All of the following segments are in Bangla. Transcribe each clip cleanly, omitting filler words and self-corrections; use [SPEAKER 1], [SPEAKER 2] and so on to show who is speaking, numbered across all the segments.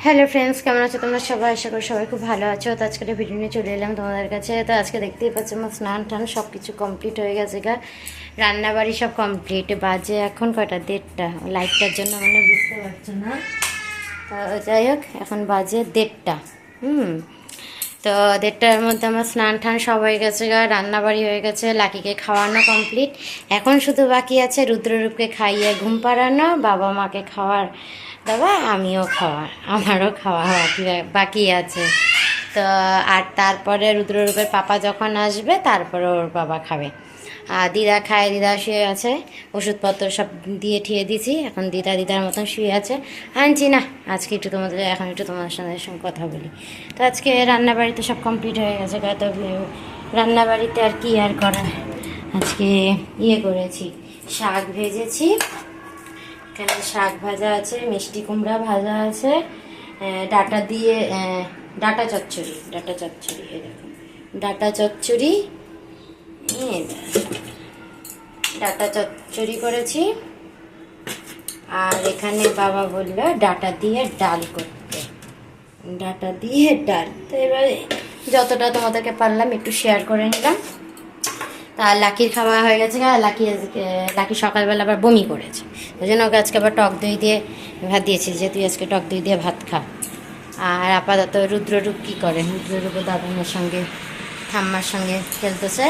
[SPEAKER 1] হ্যালো ফ্রেন্ডস, কেমন আছো তোমরা সবাই? আশা করি সবাই খুব ভালো আছো। তো আজকে ভিডিও নিয়ে চলে এলাম তোমাদের কাছে। তো আজকে দেখতেই পাচ্ছ আমার স্নান টান সব কিছু কমপ্লিট হয়ে গেছে গা, রান্নাবাড়ি সব কমপ্লিট। বাজে এখন কয়টা, 1:30। লাইটটার জন্য মানে বুঝতে পারছো না। তো যাই হোক, এখন বাজে 1:30। তো 1:30টার মধ্যে আমার স্নান টান সব হয়ে গেছে গা, রান্নাবাড়ি হয়ে গেছে, লাকিকে খাওয়ানো কমপ্লিট। এখন শুধু বাকি আছে রুদ্ররূপকে খাইয়ে ঘুম পাড়ানো, বাবা মাকে খাওয়ার দাদা, আমিও খাওয়া, আমারও খাওয়া বাকি বাকি আছে। তো আর তারপরে রুদ্ররূপের পাপা যখন আসবে তারপরে ওর বাবা খাবে। আর দিদা খায়, দিদা শুয়ে আছে, ওষুধপত্র সব দিয়ে ঠিয়ে দিছি। এখন দিদার মতন শুয়ে আছে। আনছি না, আজকে একটু তোমাদের সঙ্গে কথা বলি। তো আজকে রান্নাবাড়িতে সব কমপ্লিট হয়ে গেছে। তো রান্নাবাড়িতে আর কি আর করা, আজকে করেছি, শাক ভেজেছি। এখানে শাক ভাজা আছে, মিষ্টি কুমড়া ভাজা আছে, ডাটা দিয়ে ডাটা চচ্চড়ি এই দেখুন, ডাটা চচ্চড়ি, ডাটা চচ্চড়ি করেছি। আর এখানে বাবা বললো ডাটা দিয়ে ডাল করতে, ডাটা দিয়ে ডাল। তো এবারে যতটা তোমাদেরকে পারলাম একটু শেয়ার করে নিলাম। তা লাকির খাওয়া হয়ে গেছে। লাকি সকালবেলা আবার বমি করেছে, ওই জন্য ওকে আজকে আবার টক দই দিয়ে ভাত দিয়েছি, যে তুই আজকে টক দই দিয়ে ভাত খা। আর আপাতত রুদ্ররূপ কী করে, রুদ্ররূপের দাদানের সঙ্গে ঠাম্মার সঙ্গে খেলতেছে।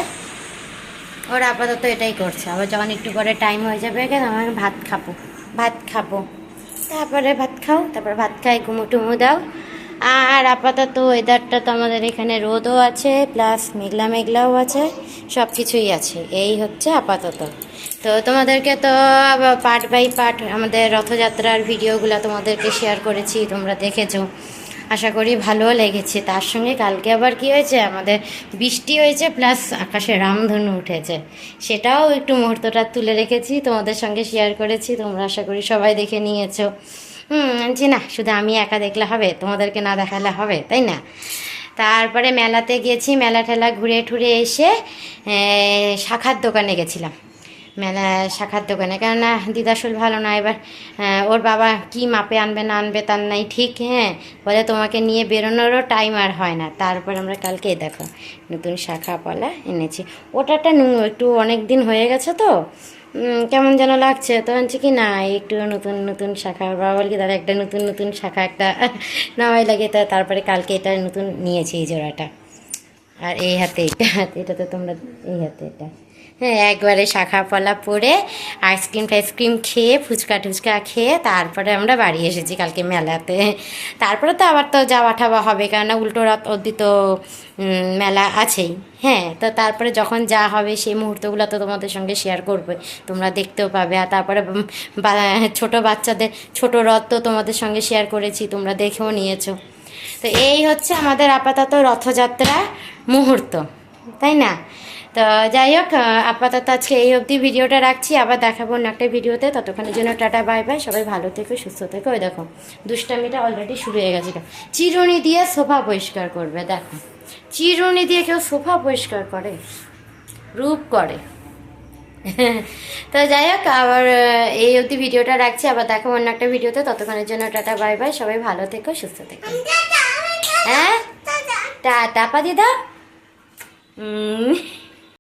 [SPEAKER 1] ওরা আপাতত এটাই করছে। আবার যখন একটু পরে টাইম হয়ে যাবে কেন, আমাকে ভাত খাবো, তারপরে ভাত খাও, তারপর ভাত খাই, ঘুমো টুমো দাও। আর আপাতত ওয়েদারটা তো আমাদের এখানে রোদও আছে, প্লাস মেঘলাও আছে, সব কিছুই আছে। এই হচ্ছে আপাতত। তো তোমাদেরকে তো পার্ট বাই পার্ট আমাদের রথযাত্রার ভিডিওগুলো তোমাদেরকে শেয়ার করেছি, তোমরা দেখেছো, আশা করি ভালোও লেগেছে। তার সঙ্গে কালকে আবার কি হয়েছে, আমাদের বৃষ্টি হয়েছে, প্লাস আকাশে রামধনু উঠেছে, সেটাও একটু মুহূর্তটা তুলে রেখেছি, তোমাদের সঙ্গে শেয়ার করেছি। তোমরা আশা করি সবাই দেখে নিয়েছো। জি না, শুধু আমি একা দেখলে হবে, তোমাদেরকে না দেখালে হবে, তাই না? তারপরে মেলাতে গেছি, মেলা ঠেলা ঘুরে ঠুরে এসে শাখার দোকানে গেছিলাম, শাখার দোকানে। কেননা দিদাশুল ভালো না, এবার ওর বাবা কি মাপে আনবে না আনবে তার নাই ঠিক। বলে তোমাকে নিয়ে বেরোনোরও টাইম আর হয় না। তারপর আমরা কালকে দেখো নতুন শাখা পলা এনেছি। ওটাটা একটু অনেক দিন হয়ে গেছে তো কেমন যেন লাগছে, তো আনছি কি না একটু নতুন শাখা। বাবা বলি তারা একটা নতুন শাখা একটা নামাই লাগে, তারপরে কালকে এটা নতুন নিয়েছি এই জোড়াটা। আর এই হাতে এটা তো তোমরা, এই হাতে এটা, একবারে শাখা পলা পরে আইসক্রিম খেয়ে ফুচকা টুচকা খেয়ে তারপরে আমরা বাড়ি এসেছি কালকে মেলাতে। তারপরে তো আবার তো যাওয়া ঠাওয়া হবে, কেননা উল্টো রাত অবধি তো মেলা আছেই। তো তারপরে যখন যা হবে সেই মুহূর্তগুলো তো তোমাদের সঙ্গে শেয়ার করবে, তোমরা দেখতেও পাবে। আর তারপরে ছোটো বাচ্চাদের ছোটো রথ তো তোমাদের সঙ্গে শেয়ার করেছি, তোমরা দেখেও নিয়েছো। তো এই হচ্ছে আমাদের আপাতত রথযাত্রা মুহূর্ত, তাই না? তো যাই হোক, আপাতত আজকে এই অবধি ভিডিওটা রাখছি। আবার দেখাবো অন্য একটা ভিডিওতে। ততক্ষণের জন্য টাটা বাই বাই, সবাই ভালো থেকো, সুস্থ থেকো। ওই দেখো দুষ্টামিটা অলরেডি শুরু হয়ে গেছে। চিরুনি দিয়ে সোফা পরিষ্কার করবে, দেখো চিরুনি দিয়ে কেউ সোফা পরিষ্কার করে, রূপ করে। তো যাই হোক, আবার এই অবধি ভিডিওটা রাখছি। আবার দেখাবো অন্য একটা ভিডিওতে। ততক্ষণের জন্য টাটা বাই বাই, সবাই ভালো থেকো, সুস্থ থেকো। টাটা পা দিদা।